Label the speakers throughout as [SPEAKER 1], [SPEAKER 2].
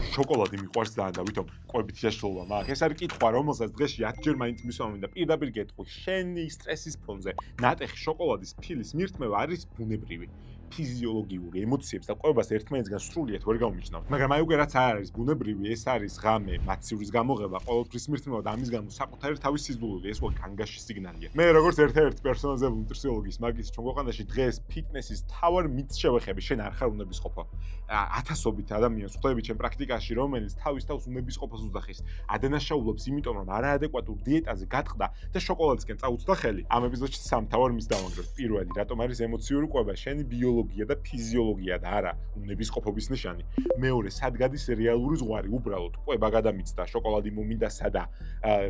[SPEAKER 1] შოკოლადი მიყვარს ძალიან და ვითომ ყვებით შეშლობა მაგ. ეს არის კითხვა, რომელსაც დღეში 10ჯერ მაინც მისვამენ და პირდაპირ გეტყვი, შენი სტრესის ფონზე ნატეხი შოკოლადის ფილის მირთმევა არის ბუნებრივი. ფიზიოლოგიური ემოციებს და ყვებას ერთმანეთსგან სრულიად ვერ გამომიჩნავთ. მაგრამ აი უკვე რაც არ არის ბუნებრივი, ეს არის ღამე, მაცივრის გამოღება, ყოველთვის მირთმევა და ამის გამო საკუთარი თავის სიძულვილი, ეს უკვე განგაში სიგნალია. მე როგორც ერთ-ერთი პერსონალიზებული ნუტრიოლოგის მაგისტრი ჩვენ ქვეყანაში დღეს ფიტნესის თავარ მითს შევეხები, შენ არ ხარ უნებისყოფა. ათასობით ადამიანს ხვდები ჩემ პრაქტიკაში, რომელიც თავის თავს უნებისყოფას უძახის. ადანაშაულობს, იმიტომ რომ არაადეკვატურ დიეტაზე გატყდა და შოკოლადისკენ წაუწდა ხელი. ამ ეპიზოდში სამთავარ მის დავანგრევთ. პირველი, რატომ არის ემოციური ყვება, შენი ბიოლოგია და ფიზიოლოგია და არა უნებისყოფობის ნიშანი. მეორე, სად გადის რეალური ზღვარი, უბრალოდ ყვება გადამიცდა შოკოლადი მომინდასა და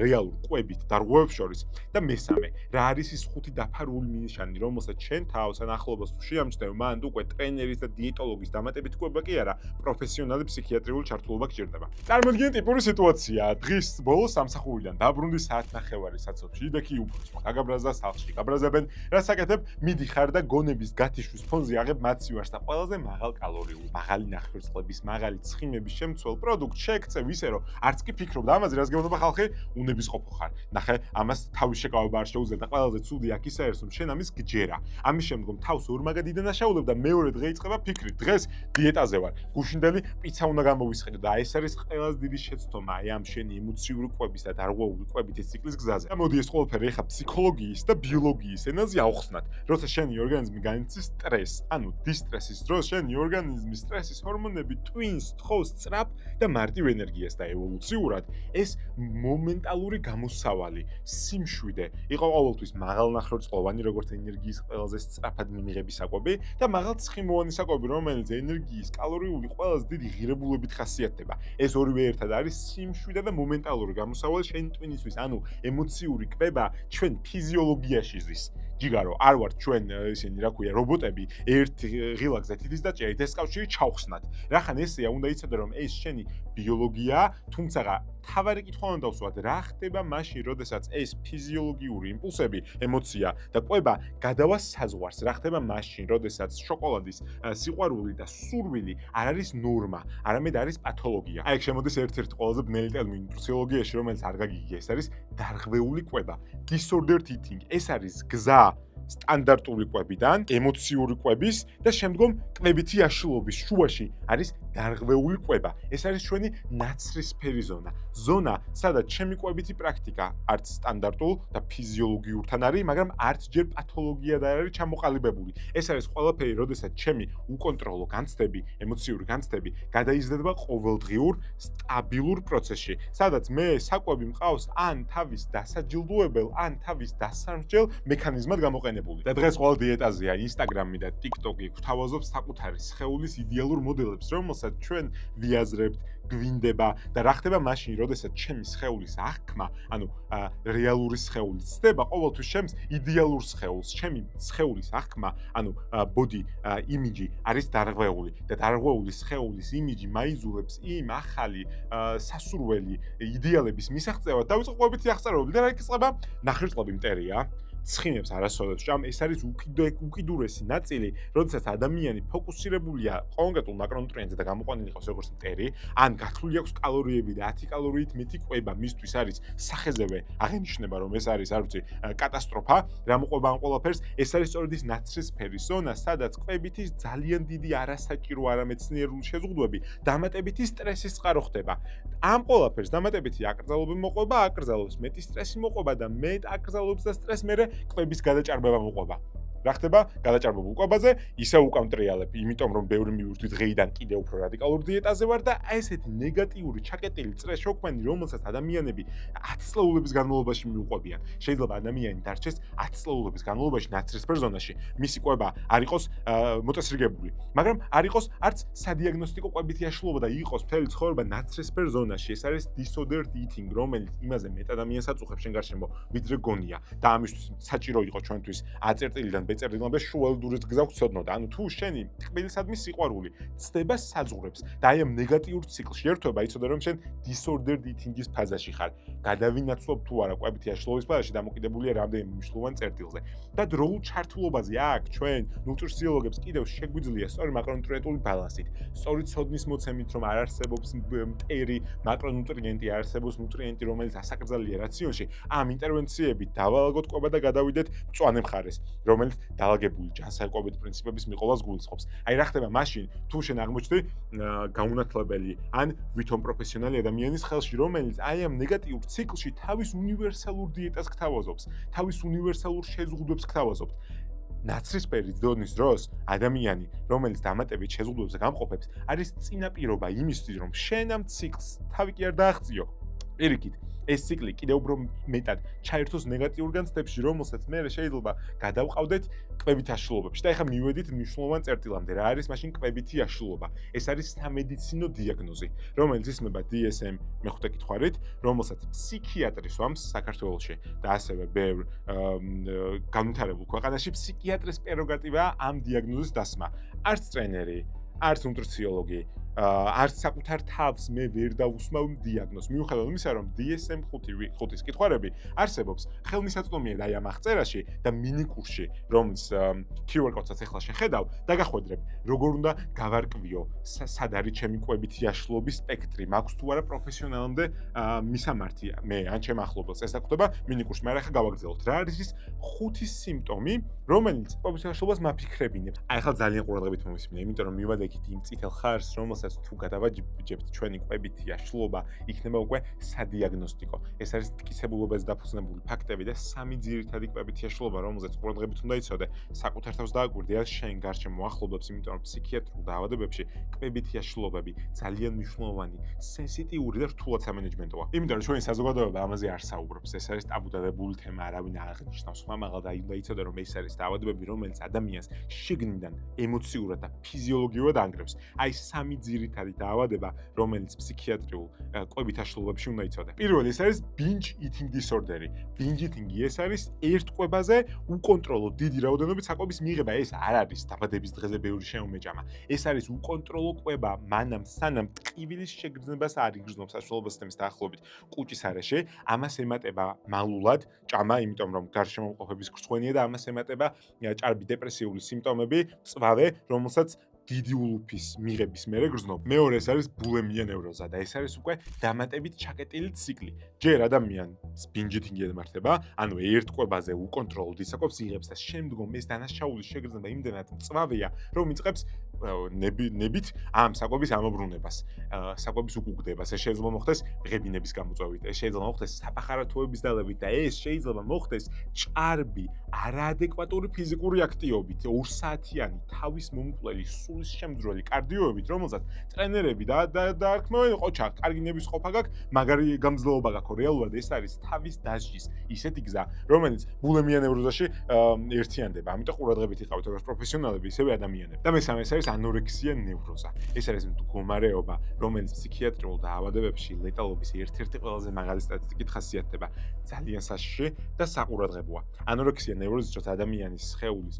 [SPEAKER 1] რეალურ ყვებით დარღვევებს შორის. და მესამე, რა არის ის ხუთი დაფარული ნიშანი, რომელსაც შენ თავს ან ახლობას თუ შეამჩნევ, მან უკვე ტრენერის და დიეტოლოგის დამატებით ყვება კი არა, პროფესიონალი ფსიქიატრიული ჩართულობა გჭირდება. წარმოიდგინეთ ტიპური სიტუაცია. დღის ბოლოს სამსახურიდან დაბრუნდი საათნახევარი საცობში, იდექი უფროსმა, გაგაბრაზდა სახლში, გაბრაზებენ, რაც აკეთებ, მიდიხარ და გონების გათიშვის ფონზე აღებ მაცივარს და ყველაზე მაღალ კალორიულ, მაღალი ნახევარწლების, მაღალი ცხიმების შემცველ პროდუქტს შეგწევ ისე, რომ არც კი ფიქრობ და ამაზე რას გეუბნება ხალხი, უნებისყოფო ხარ. ნახე, ამას თავის შეკავება არ შეუძლია და ყველაზე ცუდი აქ ის არის, რომ შენ ამის გჯერა. ამის შემდგომ თავს ორმაგად იდანაშაულებ და მეორე დღე იწყება ფიქრი, დღეს დიეტაზე ვარ. გუშინდელი პიცა უნდა გამოვისყიდო და ეს არის ყველაზე დიდი შეცდომა აი ამ შენი ემოციური ყვების და დარღვეული ყვებით ეს ციკლის გზაზე. და მოდი ეს ყველაფერი ეხა ფსიქოლოგიის და ბიოლოგიის ენაზე ავხსნათ. როცა შენი ორგანიზმი განიცდის სტრესს, ანუ დისტრესის დროს შენი ორგანიზმის სტრესის ჰორმონები twins თხოვს სწრაფ და მარტივ ენერგიას და ევოლუციურად ეს მომენტალური გამოსავალი, სიმშვიდე იყო ყოველთვის მაღალ ნახევარწლოვანი როგორც ენერგიის ყველაზე სწრაფად მიმიღების საკვები და მაღალ ცხიმოვანი საკვები, რომელიც ენერგიის კალორიული ყველაზე დიდი ღირებულებით ხასიათდება. ეს ორივე ერთად არის სიმშვიდე და მომენტალური გამოსავალი შენი ტვინისთვის, ანუ ემოციური კვება ჩვენ ფიზიოლოგიაში ზის. ჯიგარო, არ ვართ ჩვენ ისინი, რა ქვია, რობოტები, ერთ ღილაკზე თითის და ჭერით, ეს კავშირი ჩავხსნათ. რახან ესეა, უნდა იცოდე, რომ ეს შენი ბიოლოგია, თუმცა თავარი კითხვა უნდა დავსვათ, რა ხდება მაშინ, როდესაც ეს ფიზიოლოგიური იმპულსები, ემოცია და ყვება გადავა საზღვარს. რა ხდება მაშინ, როდესაც შოკოლადის სიყვარული და სურვილი არ არის ნორმა, არამედ არის პათოლოგია. აი, შემოდის ერთ-ერთი ყველაზე ბნელი ტერმინი ნუტრიოლოგიაში, რომელიც არ გაგიგია, ეს არის დარღვეული ყვება. Disordered eating. ეს არის გზა სტანდარტული ყვებიდან, ემოციური ყვების და შემდგომ კვებითი აშლილობის შუაში არის დარღვეული ყვება. ეს არის ჩვენი ნაცრისფერი ზონა. ზონა, სადაც ჩემი ყვებითი პრაქტიკა არც სტანდარტულ და ფიზიოლოგიურთან არის, მაგრამ არც ჯერ პათოლოგიად არ არის ჩამოყალიბებული. ეს არის ყველაფერი, როდესაც ჩემი უკონტროლო განცდები, ემოციური განცდები გადაიზრდება ყოველდღიურ სტაბილურ პროცესში, სადაც მე საკვები მყავს ან თავის დასაჯილდოებელ, ან თავის დასამრჯელ მექანიზმად გამოყენებული. და დღეს ყველა დიეტაზეა, Instagram-ი და TikTok-ი გვთავაზობს საკუთარი სხეულის იდეალურ მოდელებს, რომელსაც ჩვენ ვიაზრებთ, გვინდება და რა ხდება მაშინ, როდესაც ჩემი სხეულის აღქმა, ანუ რეალური სხეული ცდება ყოველთვის ჩემს იდეალურ სხეულს. ჩემი სხეულის აღქმა, ანუ body image არის დარღვეული და დარღვეული სხეულის იმიჯი მაიზულებს იმ ახალი სასურველი იდეალების მისაღწევად დავიწყო ყვებითი აღწერები და რა იქნება? ნახევარწლები მტერია. ცხიმებს არასოდეს ჭამ, ეს არის უკიდურესი ნაწილი, როდესაც ადამიანი ფოკუსირებულია კონკრეტულ მაკრონუტრიენტზე და გამოყვანილი ყავს როგორც მტერი, ან გათვლილი აქვს კალორიები და 10 კალორიით მეტი ყვება მისთვის არის სახეზევე აღინიშნება, რომ ეს არის, არ ვიცი, კატასტროფა, რა მოყვება ამ ყველაფერს, ეს არის სწორედ ის ნაცრისფერი ზონა, სადაც ყვებითი ძალიან დიდი არასაჭირო არამეცნიერული შეზღუდვები დამატებითი სტრესის წყარო ხდება. ამ ყველაფერს დამატებითი აკრძალვები მოყვება, აკრძალვებს მეტი სტრესი მოყვება და მეტ აკრძალვებს და სტრესს მერე ყვების გადაჭარბება მოყვება. რა ხდება? გადაჭარბებულ ყვებაზე ისე უკამტრიალებ, იმიტომ რომ ბევრი მივირთვი დღეიდან კიდევ უფრო რადიკალურ დიეტაზე ვარ და ესეთი ნეგატიური ჩაკეტილი წრეს-შოქმანი, რომელსაც ადამიანები 10 წლეულების განმავლობაში მიუყვებიან. შეიძლება ადამიანი დარჩეს 10 წლეულების განმავლობაში ნაცრისფერ ზონაში. მისი ყვება არ იყოს მოწესრიგებული, მაგრამ არ იყოს არც სადიაგნოსტიკო ყვებითი აშლილობა და იყოს მთელი ცხოვრება ნაცრისფერ ზონაში. ეს არის disordered eating, რომელიც იმაზე მეტ ადამიანს აწუხებს შენ გარშემო, ვიდრე გონია. და ამისთვის საჭირო იყო ჩვენთვის 10 წერტილიდან ბეწერილობე შუალდურის გზა ვცოდნოდა. ანუ თუ შენი თბილისადმი სიყვარული ცდება საზღურებს და აი ამ ნეგატიურ ციკლში ერთვება, იცოდე რომ შენ disordered eating-ის ფაზაში ხარ. გადავინაცვლობ თუ არა კვებითი აშლილობის ფაზაში დამოკიდებულია რამდენიმე მნიშვნელოვან წერტილზე. და დროულ ჩართულობაზე აქ ჩვენ ნუტრიციოლოგებს კიდევ შეგვიძლია სწორი მაკრონუტრიენტული ბალანსით, სწორი ცოდნის მოცემით, რომ არ არსებობს მტერი მაკრონუტრიენტი, არ არსებობს ნუტრიენტი, რომელიც ასაკრძალულია რაციონში, ამ ინტერვენციებით დავალაგოთ კვება და გადავიდეთ მწვანე მხარეს, რომელიც დაალაგებული ჯანსაღყოფით პრინციპების მიყოლას გულისხმობს. აი რა ხდება მაშინ, თუ შენ აღმოჩნდი გაუნათლებელი ან ვითომ პროფესიონალი ადამიანის ხელში, რომელიც აი ამ ნეგატიურ ციკლში თავის უნივერსალურ დიეტას გთავაზობს, თავის უნივერსალურ შეზღუდვებს გთავაზობთ. ნაცრისფერი დონის დროს ადამიანი, რომელიც დამატებით შეზღუდვებზე გამყოფებს, არის წინაპირობა იმისთვის, რომ შენ ამ ციკლს თავი კი არ დააღწიო. პირიქით, ეს ციკლი კიდევ უფრო მეტად ჩაერთოს ნეგატიურ განცდებში, რომელსაც მე შეიძლება გადავყავდეთ კვებით აშლილობებში. და ეხლა მივედით მნიშვნელოვან წერტილამდე, რა არის მაშინ კვებითი აშლილობა. ეს არის სამედიცინო დიაგნოზი, რომელიც ისმება DSM მეხუთე კითხვარით, რომელსაც ფსიქიატრი სვამს საქართველოში და ასევე ბევრ განვითარებულ ქვეყანაში ფსიქიატრის პრეროგატივაა ამ დიაგნოზის დასმა. არც ტრენერი, არც ნუტრიციოლოგი, არც საკუთარ თავს მე ვერ დავუსმავ დიაგნოზს. მიუხედავად იმისა, რომ DSM 5-ის კითხვარები არსებობს ხელმისაწვდომია აი ამ აღწერაში და მინიკურსში, რომელიც QR კოდსაც ახლა შეხედავ და გახვედრებ, როგორ უნდა გავარკვიო, სად არის ჩემი კვებითი აშლილობის სპექტრი, მაქვს თუ არა პროფესიონალამდე მისამართი მე ან ჩემ ახლობელს. ეს დაგვხდება მინიკურსში, მაგრამ ახლა გავაგრძელოთ. რა არის ის 5 სიმპტომი, რომელიც კვებითი აშლილობას მაფიქრებინებს. აი ახლა ძალიან ყურადღებით მომისმინე, იმიტომ რომ მივადექით იმ წითელ ხარს, რომელსაც თუ გადავაჯებთ ჩვენი კვებითი აშლილობა, იქნება უკვე სადიაგნოსტიკო. ეს არის მტკიცებულობაზე დაფუძნებული ფაქტები და 3 ძირითადი კვებითი აშლილობა, რომელზეც ყურადღებით უნდა იცოდე. საკუთარ თავს დააკვირდე ან შენ გარშემო ახლობლებს, იმიტომ რომ ფსიქიატრიულ დაავადებებში კვებითი აშლილობები ძალიან მნიშვნელოვანი, სენსიტიური და რთულად სამენეჯმენტოა. იმიტომ რომ ჩვენი საზოგადოება ამაზე არ საუბრობს. ეს არის ტაბუდადებული თემა, არავინ არ აღნიშნავს. მაგრამ უნდა იცოდე რომ ეს არის დაავადებები, რომელიც ადამიანს შიგნიდან ემოციურად და ფიზიოლოგიურად ანგრევს. აი 3 ძირითადი დაავადება, რომელიც ფსიქიატრიულ კვებით აშლილობებში უნდა იცოდე. პირველი ეს არის binge eating disorder. binge eating ეს არის ერთ კვებაზე უკონტროლო დიდი რაოდენობით საკვების მიღება. ეს არ არის დაბადების დღეზე ბევრი შეუმეჭამა. ეს არის უკონტროლო კვება, მანამ სანამ ტკივილის შეგრძნებას არ იგრძნობს საშუალო სისტემის დაახლოებით კუჭის არეში. ამას ემატება მალულად ჭამა, იმიტომ რომ გარშემო მყოფების გრცხვენია და ამას ემატება ჭარბი დეპრესიული სიმპტომები, წვავე, რომელსაც დიდი ულუფის მიღების მერე გრძნობ. მეორე ეს არის ბულემია ნევროზა და ეს არის უკვე დამატებით ჩაკეტილი ციკლი. ჯერ ადამიანს binge eating-ი ემართება, ანუ ერთ კვებაზე უკონტროლოდ ისაკვებს იღებს და შემდგომ ეს დანაშაულის შეგრძნება იმდენად მწვავეა, რომ იწყებს ნებით ამ საკვების ამობრუნებას, საკვების უკუგდებას. ეს შეიძლება მოხდეს ღებინების გამოწვევით, ეს შეიძლება მოხდეს საფახარათოების დალევით და ეს შეიძლება მოხდეს ჭარბი, არაადეკვატური ფიზიკური აქტივობით, 2 საათიანი თავის მომკვლელი სულის შემძვრელი კარდიოებით, რომელსაც ტრენერები და არქმევენ, ყოჩა, კარგი ნების ყოფა გაქვს, მაგარი გამძლეობა გაქვს. რეალურად ეს არის თავის დასჯის ისეთი გზა, რომელიც ბულემია ნევროზაში ერთიანდება. ამიტომ ყურადღებით იყავით როგორც პროფესიონალები, ისევე ადამიანები. და მესამე ეს არის ანორექსია ნევროზა. ეს არის მდგომარეობა, რომელიც ფსიქიატრიულ დაავადებებში ლეტალობის ერთ-ერთი ყველაზე მაღალი სტატისტიკით ხასიათდება. ძალიან საშიში და საყურადღებოა. ანორექსია ნევროზის დროს ადამიანის სხეულის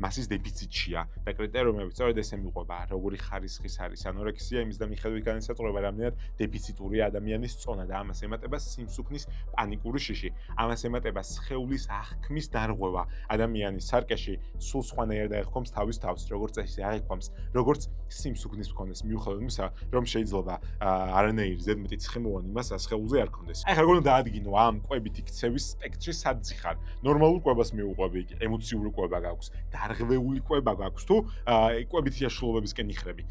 [SPEAKER 1] მასის დეფიციტია და კრიტერიუმები სწორედ ესე მიყვება, როგორი ხარისხის არის ანორექსია, იმის და მიხედვით განისაზღვრება რამდენად დეფიციტურია ადამიანის წონა და ამას ემატება სიმსუქნის პანიკური შიში. ამას ემატება სხეულის აღქმის დარღვევა. ადამიანის სარკეში სულ სხვანაირად აიღქმს თავის თავს, როგორც წესი აიღქმს, როგორც სიმსუქნის მქონეს, მიუხედავად იმისა, რომ შეიძლება არანაირი ზედმეტი ცხიმოვანი მასა სხეულზე არ ქონდეს. აი ხა როგორ უნდა დაადგინო ამ კვებითი ქცევის სპექტრი სადზე ხარ? ნორმალურ კვებას მიუყვები, ემოციური კვება გაქვს, დარღვეული კვება გაქვს თუ კვებითი აშლილობებისკენ იხრები.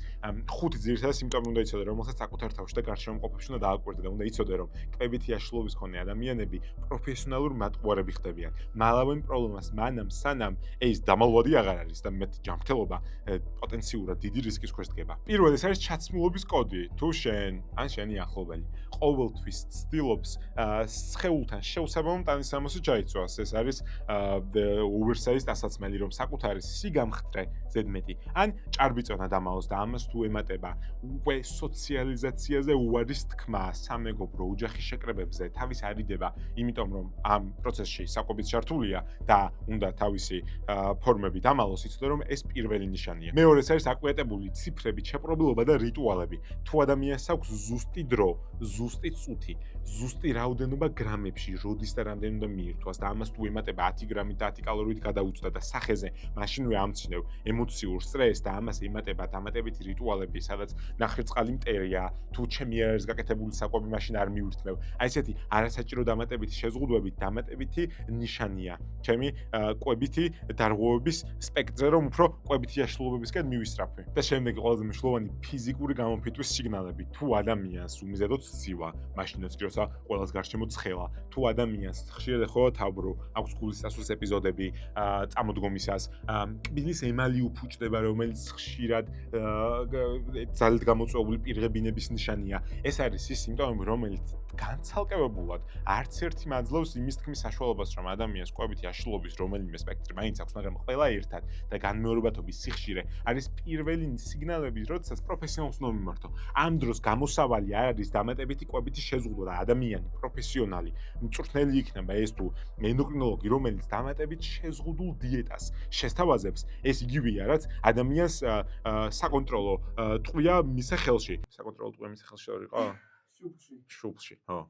[SPEAKER 1] 5 ძირითადი სიმპტომი უნდა იცოდე, რომელსაც საკუთარ თავში და გარშემო მყოფებში უნდა დააკვირდე და უნდა იცოდე, რომ კვებითი აშლილობის მქონე ადამიანები პროფესიონალურ მატყუარები ხდებიან. მალავენ პრობლემას მანამ სანამ ეს დამალვადი აღარ არის და მეტ ჯანმრთელობა პოტენციურად დიდი რისკის ქვეშ დგება. პირველი ეს არის ჩაცმულობის კოდი. თუ შენ ან შენი ახლობელი ყოველთვის ცდილობს სხეულთან შეუსაბამო ტანისამოსი ჩაიწვას. ეს არის oversized ასაცმელი, რომ საკუთარ საკუთარი სიგამხდრე ზედმეტი, ან ჭარბიწონა დამალოს და ამას თუ ემატება უკვე სოციალიზაციაზე უარის თქმა, სამეგობრო ოჯახის შეკრებებზე თავის არიდება, იმიტომ რომ ამ პროცესში საკვებით ჩართულია და უნდა თავისი ფორმები დამალოს, იცოდა რომ ეს პირველი ნიშანია. მეორეს არის აკვიატებული ციფრები, შეპრობილობა და რიტუალები. თუ ადამიანს აქვს ზუსტი დრო, ზუსტი წუთი, ზუსტი რაოდენობა გრამებში, როდის და რამდენი უნდა მიირთვას და ამას თუ ემატება 10 გრამით და 10 კალორიით გადაუწდა და სახეზე, მაშინვე ამცნევ ემოციურ სტრესს და ამას ემატება დამატებითი რიტუალები, სადაც ნახევარწყალი მტერია, თუ ჩემი არ არის გაკეთებული საკვები, მაშინ არ მივრთმევ. აი ესეთი არასაჭირო დამატებითი შეზღუდვები დამატებითი ნიშანია. ჩემი კვებითი დარღვევების სპექტრზე, რომ უფრო კვებითი აშლილობებისკენ მივისწრაფვი. და შემდეგი ყველაზე მნიშვნელოვანი ფიზიკური გამოფიტვის სიგნალები. თუ ადამიანს უმზადოთ სივა, მაშინაც კი როცა ყველას გარშემო ცხელა. თუ ადამიანს ხშირად ეხება თავბრო, აქვს გულის წასვლის ეპიზოდები, წამოდგომისას, კბილის ემალი უფუჭდება, რომელიც ხშირად ძალით გამოწვეული პირღებინების ნიშანია. ეს არის ის სიმპტომები, რომელიც განცალკევებულად არც ერთი მაძლევს იმის თქმის საშუალებას, რომ ადამიანს კვებითი აშლილობის რომელიმე სპექტრი მაინც აქვს, მაგრამ ყველა ერთად და განმეორებათობის სიხშირე არის პირველი სიგნალები, როდესაც პროფესიონალს უნდა მიმართო. ამ დროს გამოსავალი არ არის დამატებითი კვებითი შეზღუდვა და ადამიანი პროფესიონალი მწვრთნელი იქნება ეს თუ ენდოკრინოლოგი, რომელიც დამატებით შეზღუდულ დიეტას შესთავაზებს, ეს იგივეა, რაც ადამიანს საკონტროლო ტყვია მისე ხელში. საკონტროლო ტყვია მისე ხელში არ იყო? შუბლში, ხო.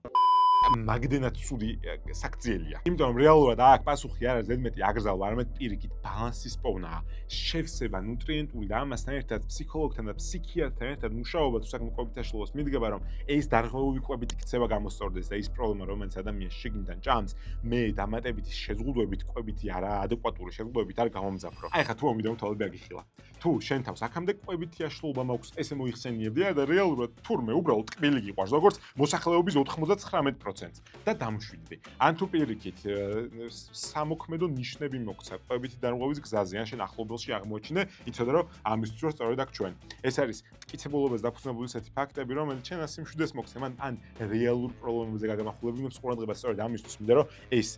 [SPEAKER 1] მაგდენად ცუდი საქციელია. იმიტომ რომ რეალურად აქ პასუხი არ არის ზედმეტი აგრძალვა, არამედ პირიქით ბალანსის პოვნაა. შევსება ნუტრიენტული და ამასთან ერთად ფსიქოლოგთან და ფსიქიატრთან ერთად მუშაობა თუ საქმე კვებით აშლილობას მიდგება, რომ ეს დარღვევები კვებითი ქცევა გამოსწორდეს და ის პრობლემა, რომელიც ადამიანს შიგნიდან ჭამს, მე დამატებითი შეზღუდვებით კვებითი არაადეკვატური შეზღუდვებით არ გამომძაფრო. აი ხა თუ ამიტომ თვალები აგიხილა. თუ შენ თავს აქამდე კვებითი აშლილობა მაქვს, ესე მოიხსენიებდია და რეალურად თურმე უბრალოდ კბილი გიყვარს, როგორც მოსახლეობის 99% და დამშვიდდი. ან თუ პირიქით სამოქმედო ნიშნები მოგცა კვებითი დარღვევის გზაზე, ან შენ ახლობელში აღმოჩინე, იცოდე რომ ამისთვის რომ სწორედ აქ ჩვენ. ეს არის მტკიცებულობას დაფუძნებული ისეთი ფაქტები, რომელიც შენ ასე მშვიდეს მოგცემ, ან რეალურ პრობლემებზე გაგამახვილებინებს ყურადღებას სწორედ ამისთვის, მინდა რომ ეს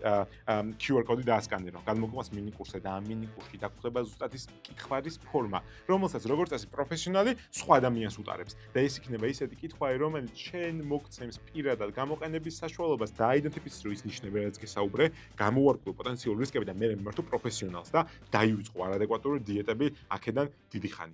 [SPEAKER 1] QR კოდი დაასკანირო. გადმოგყვას მინი კურსზე და ამ მინი კურსში დაგხვდება ზუსტად ის კითხვარის ფორმა, რომელსაც როგორც წესი პროფესიონალი სხვა ადამიანს უტარებს. და ეს იქნება ისეთი კითხვარი, რომელიც შენ მოგცემს პირადად გამოყენების საშუალებას დააიდენტიფიცირო ის ნიშნები, რაც გესაუბრე, გამოვარკვიო პოტენციურ რისკები და მე მიმართო პროფესიონალს და დაივიწყო არადეკვატური დიეტები აქედან დიდი ხანი.